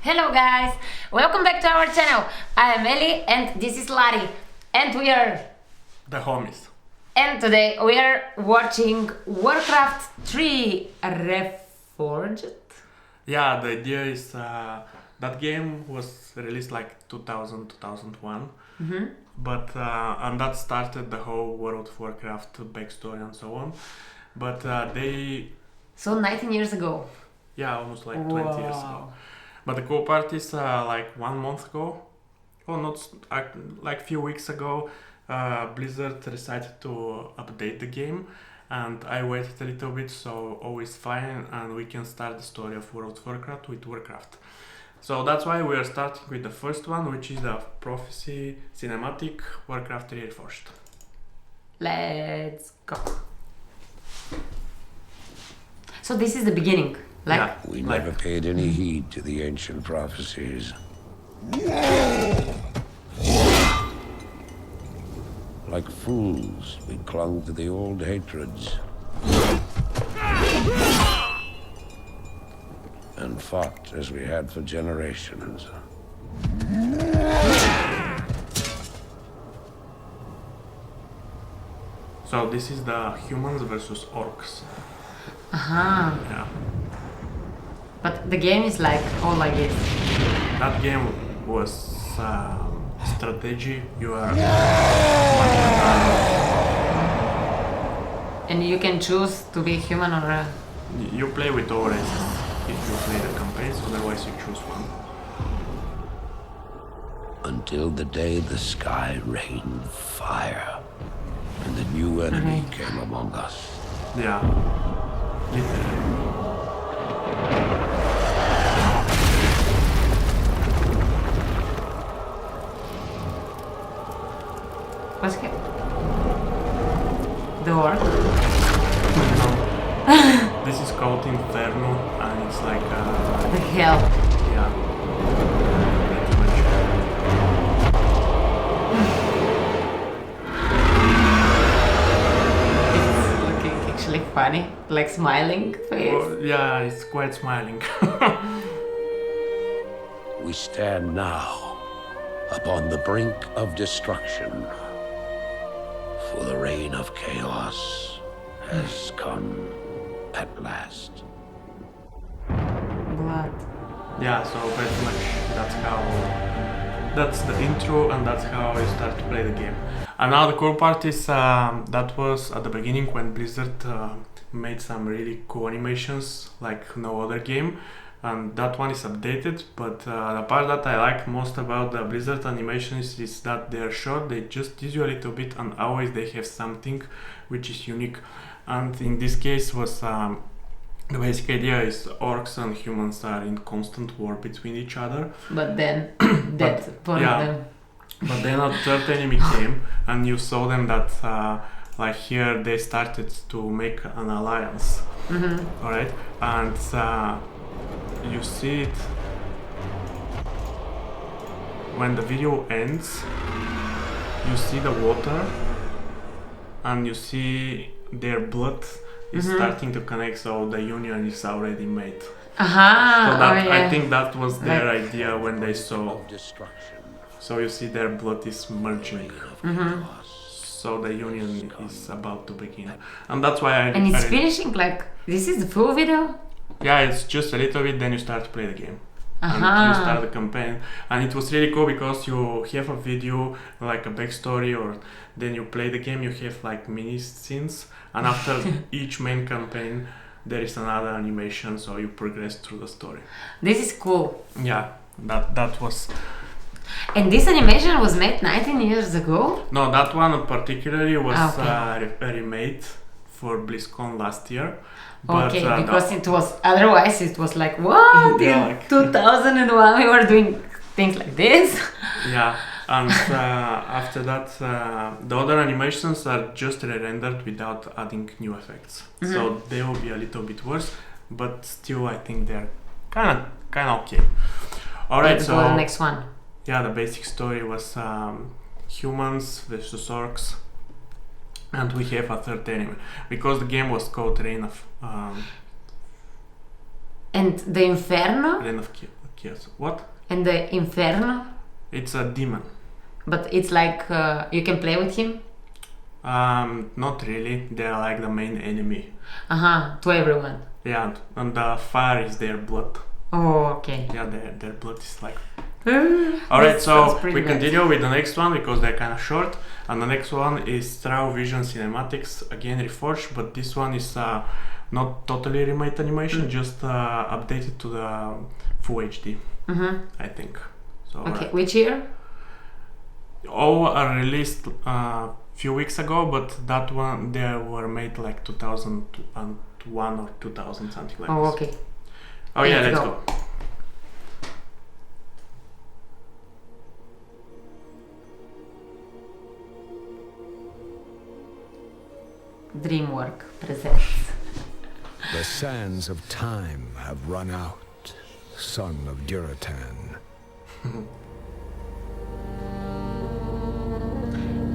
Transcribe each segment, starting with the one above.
Hello guys, welcome back to our channel. I am Ellie and this is Lari and we are the homies. And today we are watching WarCraft 3 Reforged. Yeah, the idea is that game was released like 2001 but and that started the whole World of Warcraft backstory and so on. But So 19 years ago. Yeah, almost like 20 years ago. But the cool part is like 1 month ago, or not, like few weeks ago, Blizzard decided to update the game, and I waited a little bit, so all is fine, and we can start the story of World of Warcraft with WarCraft. So that's why we are starting with the first one, which is the Prophecy Cinematic WarCraft 3 Reforged. Let's go. So this is the beginning. We never paid any heed to the ancient prophecies. Like fools, we clung to the old hatreds. And fought as we had for generations. So this is the humans versus orcs. Yeah. But the game is like all like this. That game was strategy. You are And you can choose to be human or you play with all races if you play the campaigns, otherwise you choose one. Until the day the sky rained fire and the new enemy came among us. Yeah, literally. What's it? The orc? No. This is called Inferno, and it's like The hell. yeah, pretty much. It's looking actually funny, like smiling face. Well, yeah, it's quite smiling. We stand now upon the brink of destruction. For the reign of chaos has come at last. Blood. Yeah, so pretty much that's the intro, and that's how I start to play the game. And now the cool part is that was at the beginning when Blizzard made some really cool animations like no other game, and that one is updated. But the part that I like most about the Blizzard animations is that they're short, they just tease you a little bit, and always they have something which is unique. And in this case was the basic idea is orcs and humans are in constant war between each other. But then that one yeah. of them. But then a third enemy came, and you saw them that like here they started to make an alliance. All right, and you see it when the video ends. You see the water, and you see their blood is starting to connect, so the union is already made. So that, I think that was their idea when they saw. So you see their blood is merging. So the union is about to begin, and that's why And it's finishing like this is the full video. Yeah, it's just a little bit, then you start to play the game. And you start the campaign, and it was really cool because you have a video like a backstory, or then you play the game, you have like mini scenes, and after each main campaign there is another animation, so you progress through the story. This is cool. Yeah, that was. And this animation was made 19 years ago? No, that one particularly was remade for BlizzCon last year. But, because it was otherwise it was like what Yeah, in like 2001 we were doing things like this. Yeah, and after that the other animations are just re-rendered without adding new effects, so they will be a little bit worse, but still I think they're kind of okay. All right, Let's so go to the next one. Yeah, the basic story was humans versus orcs, and we have a third enemy because the game was called Reign of And the Inferno? Reign of Yes. What? And the Inferno? It's a demon. But it's like you can play with him? Not really. They're like the main enemy. To everyone. Yeah, and the fire is their blood. Oh, okay. Yeah, their blood is like... Alright, so we continue with the next one because they're kind of short. And the next one is Thrall Vision Cinematics, again Reforged, but this one is not totally remade animation, just updated to the full HD, I think. So, okay, which year? All are released few weeks ago, but that one they were made like 2001 or 2000, something like Oh, this. okay. Oh yeah, let's go. DreamWorks presents. The sands of time have run out, son of Duratan.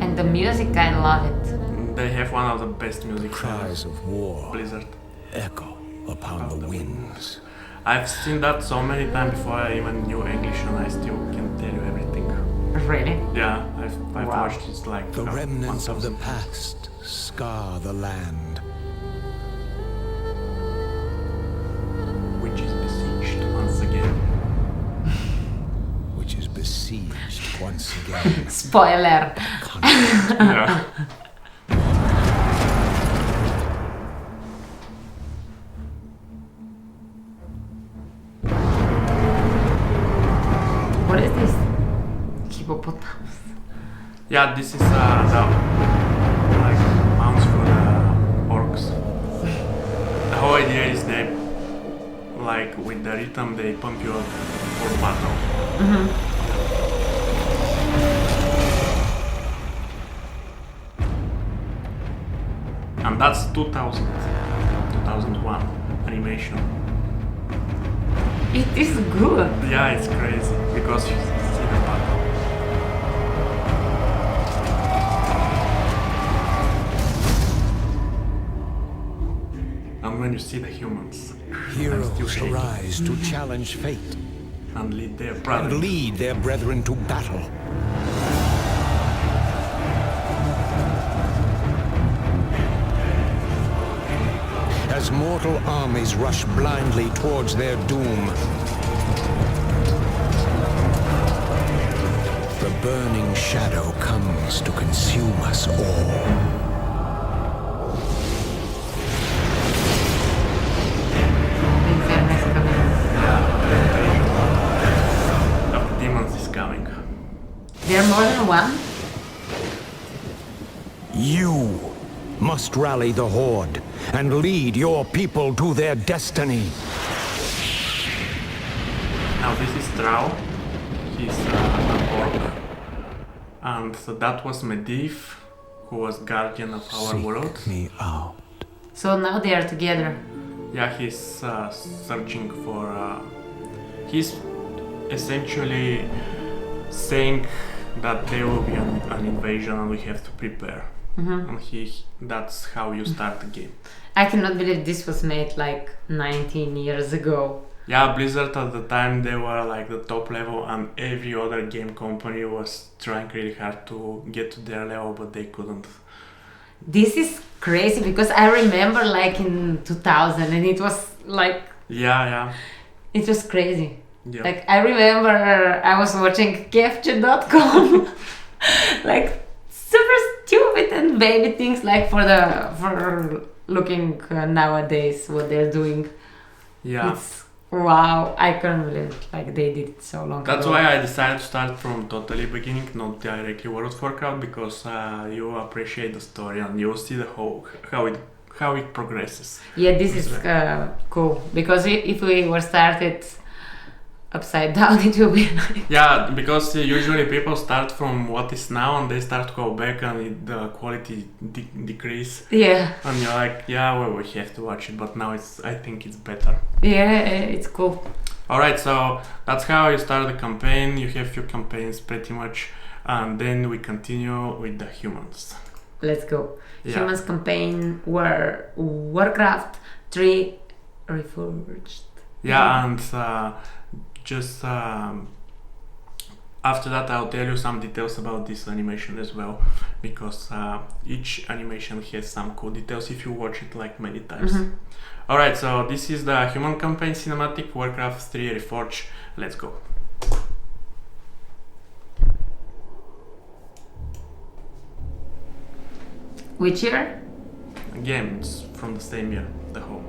And the music, I love it. They have one of the best music Cries of war Blizzard. echo upon the winds. I've seen that so many times before I even knew English, and I still can tell you everything. Really? Yeah, I've Wow. watched it like The remnants of the 1000. past scar the land. Which is besieged once again. Which is besieged once again. Spoiler. Yeah. What is this? Hippopotamus. Yeah, this is the like mounts for the orcs. The whole idea is they like with the rhythm they pump you up for battle. And that's 2001 animation. It is good. Yeah, it's crazy because you see the battle. And when you see the humans, I'm still Heroes shaking. arise to challenge fate And lead their brother. and lead their brethren to battle. As mortal armies rush blindly towards their doom, the burning shadow comes to consume us all. The Inferno is coming. The demons is coming. There are more than one? You must rally the Horde and lead your people to their destiny. Now this is Thrall. He's an orc. And so that was Medivh, who was guardian of our world. Me out. So now they are together. Yeah, he's searching for... he's essentially saying that there will be an invasion and we have to prepare. And that's how you start the game. I cannot believe this was made like 19 years ago. Yeah, Blizzard at the time, they were like the top level and every other game company was trying really hard to get to their level, but they couldn't. This is crazy because I remember like in 2000 and it was like, Yeah. it was crazy. Yeah. Like I remember I was watching Kefche.com like super stupid and baby things like for looking nowadays what they're doing. Yeah. It's wow, I can't believe it. Like they did it so long That's ago. why I decided to start from totally beginning, not directly World of Warcraft, because you appreciate the story and you see the whole how it progresses. Yeah, this is cool because if we were started upside down, it will be like Yeah, because usually people start from what is now and they start to go back and the quality decrease. yeah, And you're like, yeah, well, we have to watch it, but now I think it's better. it's cool. Alright, so that's how you start the campaign. You have few campaigns pretty much, and then we continue with the humans. Let's go. Yeah. Humans campaign were WarCraft 3 Reforged. Yeah, and just after that I'll tell you some details about this animation as well, because each animation has some cool details if you watch it like many times. Alright, so this is the Human Campaign Cinematic, Warcraft 3 Reforged. Let's go. Which year? Again, it's from the same year, the whole.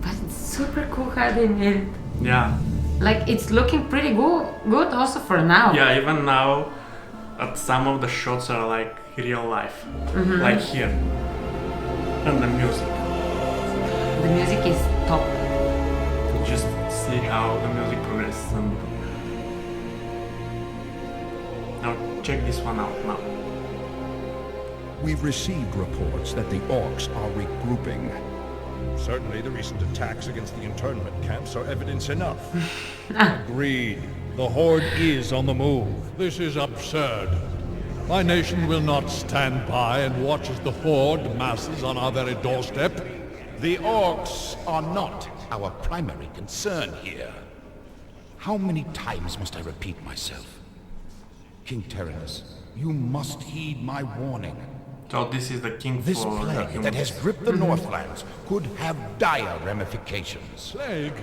But it's super cool how they made it. Yeah. Like, it's looking pretty good also for now. Yeah, even now, some of the shots are like real life, like here. And the music. The music is top. Just see how the music progresses. And now check this one out now. We've received reports that the orcs are regrouping. Certainly the recent attacks against the internment camps are evidence enough. Agreed. The Horde is on the move. This is absurd. My nation will not stand by and watch as the Horde masses on our very doorstep. The orcs are not our primary concern here. How many times must I repeat myself? King Tyrannus, you must heed my warning. So this is the king This for the plague humans. that has gripped the Northlands could have dire ramifications. Plague?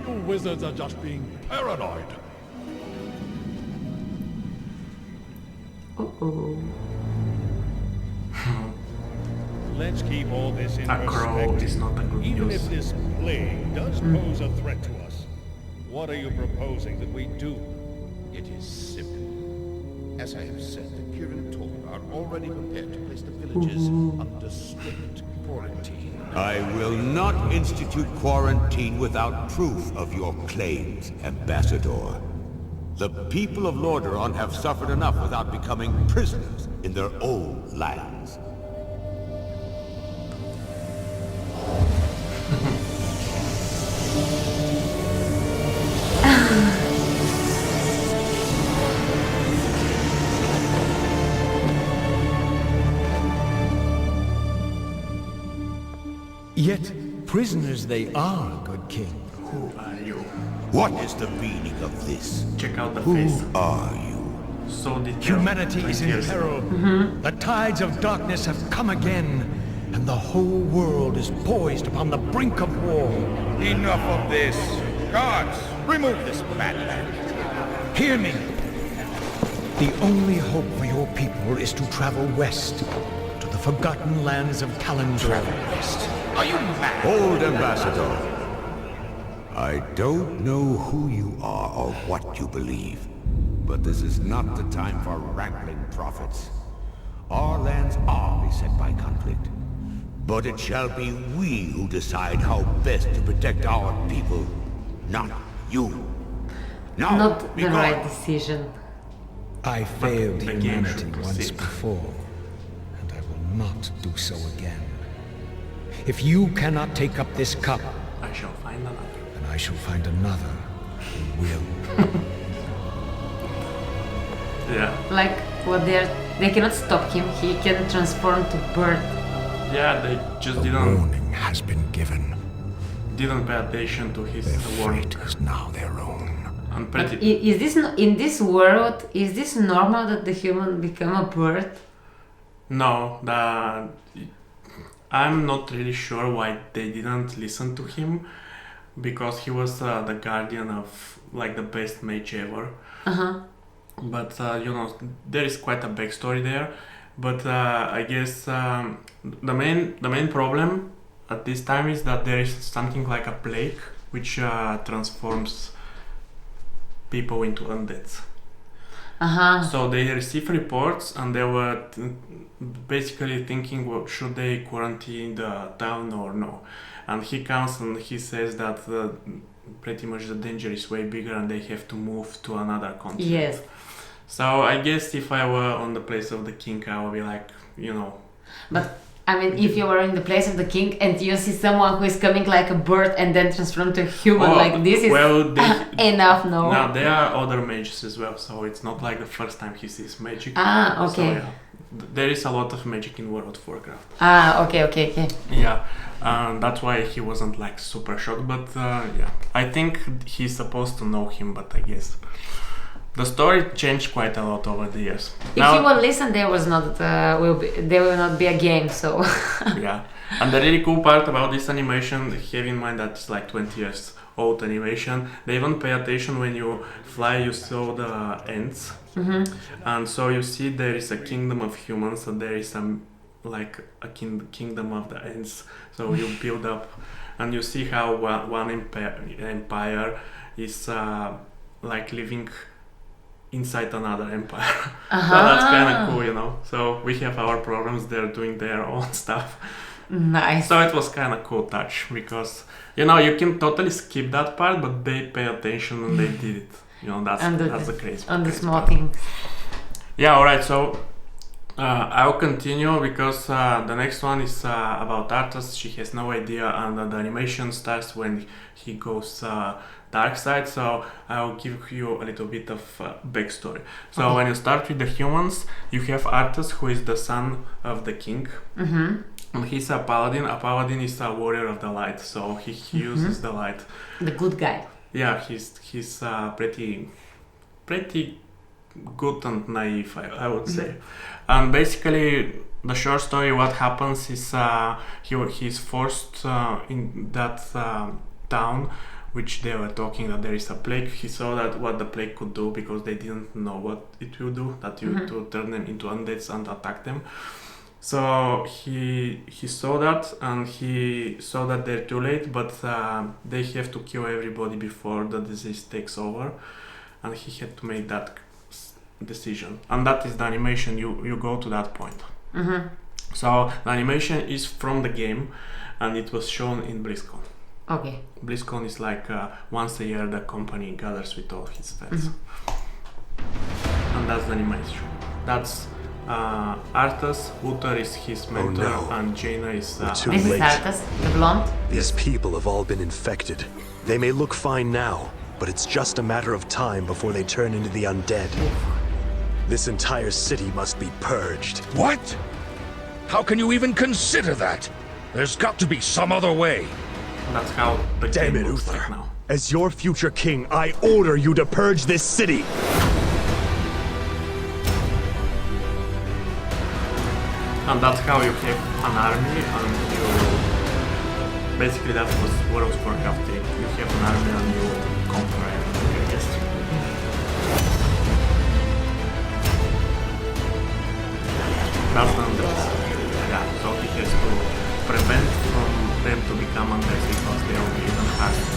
You wizards are just being paranoid. Let's keep all this in A crow is perspective. not a good Even news. if this plague does pose a threat to us, what are you proposing that we do? It is simple. As I have said, the Kirin Tor are already prepared to place the villages under strict quarantine. I will not institute quarantine without proof of your claims, Ambassador. The people of Lordaeron have suffered enough without becoming prisoners in their own lands. Yet prisoners they are, good king. Who are you? What is the meaning of this? Check out the Who face. are you? So detailed. Humanity is 20 in years ago. peril. The tides of darkness have come again, and the whole world is poised upon the brink of war. Enough of this. Guards, remove this madman. Hear me. The only hope for your people is to travel west, to the forgotten lands of Kalimdor. Are you mad? Hold, Ambassador. I don't know who you are or what you believe, but this is not the time for wrangling prophets. Our lands are beset by conflict, but it shall be we who decide how best to protect our people, not you. Now, Not be the gone. right decision. I failed the game humanity should once proceed. before, and I will not do so again. If you cannot take up this cup, I shall find another. then I shall find another who will. Yeah. Like, what they cannot stop him. He can transform to bird. Yeah, they just The didn't warning has been given. pay attention to his Their warning. fate is now their own. And But pretty. is this in this world? Is this normal that the human become a bird? No, I'm not really sure why they didn't listen to him, because he was the guardian of like the best mage ever. But you know, there is quite a backstory there. But I guess the main problem at this time is that there is something like a plague which transforms people into undeads. So they received reports and they were basically thinking, well, should they quarantine the town or no? And he comes and he says that pretty much the danger is way bigger and they have to move to another continent. Yes. So I guess if I were on the place of the king, I would be like, you know. But I mean, if you were in the place of the king and you see someone who is coming like a bird and then transform to a human, like this is enough, no? Now there are other mages as well, so it's not like the first time he sees magic. Okay. So, yeah, there is a lot of magic in World of Warcraft. Okay. Yeah, and that's why he wasn't like super shocked. But yeah, I think he's supposed to know him, but I guess the story changed quite a lot over the years. If he will listen, there will not be a game. So yeah, and the really cool part about this animation, have in mind that it's like 20 years old animation. They even pay attention when you fly. You saw the ends, and so you see there is a kingdom of humans, and there is like a kingdom of the ants. So you build up, and you see how one empire is like living inside another empire. So that's kind of cool, you know. So we have our problems, they're doing their own stuff. Nice. So it was kind of cool touch, because you know you can totally skip that part, but they pay attention and they did it. You know, that's the crazy. On the small things. Yeah. All right. So I'll continue, because the next one is about Arthas. She has no idea, and the animation starts when he goes dark side. So I'll give you a little bit of backstory. So when you start with the humans, you have Arthas, who is the son of the king. And he's a paladin. A paladin is a warrior of the light, so he uses the light. The good guy. Yeah, he's pretty good and naive, I would say. And basically, the short story, what happens is he's forced in that town, which they were talking that there is a plague. He saw that what the plague could do, because they didn't know what it will do, that you to turn them into undeads and attack them. So he saw that, and he saw that they're too late, but they have to kill everybody before the disease takes over, and he had to make that decision. And that is the animation. You go to that point. So the animation is from the game, and it was shown in BlizzCon. Okay. BlizzCon is like once a year the company gathers with all his fans, and that's the animation. That's Arthas. Uther is his mentor, and Jaina is too This is late. Arthas, the blonde. These people have all been infected. They may look fine now, but it's just a matter of time before they turn into the undead. This entire city must be purged. What? How can you even consider that? There's got to be some other way. That's how the Damn game it, looks Uther. like now. As your future king, I order you to purge this city! And that's how you have an army, and you basically that was WarCraft. You have an army and you conquer everything, I guess. That's the undeads. Yeah, so he has to prevent from them to become undead, because they will be even harder.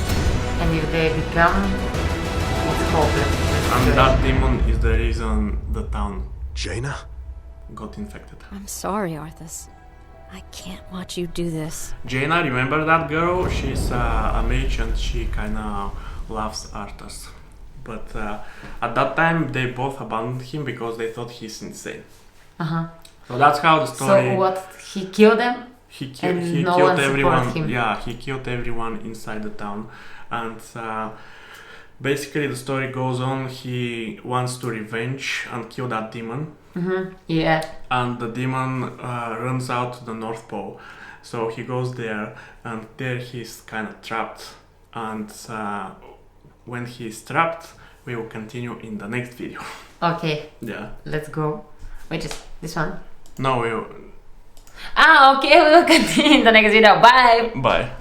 And if they become, it's hopeless. And that demon is the reason the town Jaina? got infected. I'm sorry, Arthas. I can't watch you do this. Jaina, remember that girl? She's a mage, and she kinda loves Arthas. But at that time, they both abandoned him because they thought he's insane. So that's how the story... So what? He killed them? He And killed no one everyone. support him. Yeah, he killed everyone inside the town. And basically the story goes on. He wants to revenge and kill that demon. Yeah. And the demon runs out to the North Pole. So he goes there, and there he's kind of trapped. And when he's trapped, we will continue in the next video. Okay. Yeah. Let's go. Which is this one? No, we will... Okay, we will continue in the next video. Bye! Bye.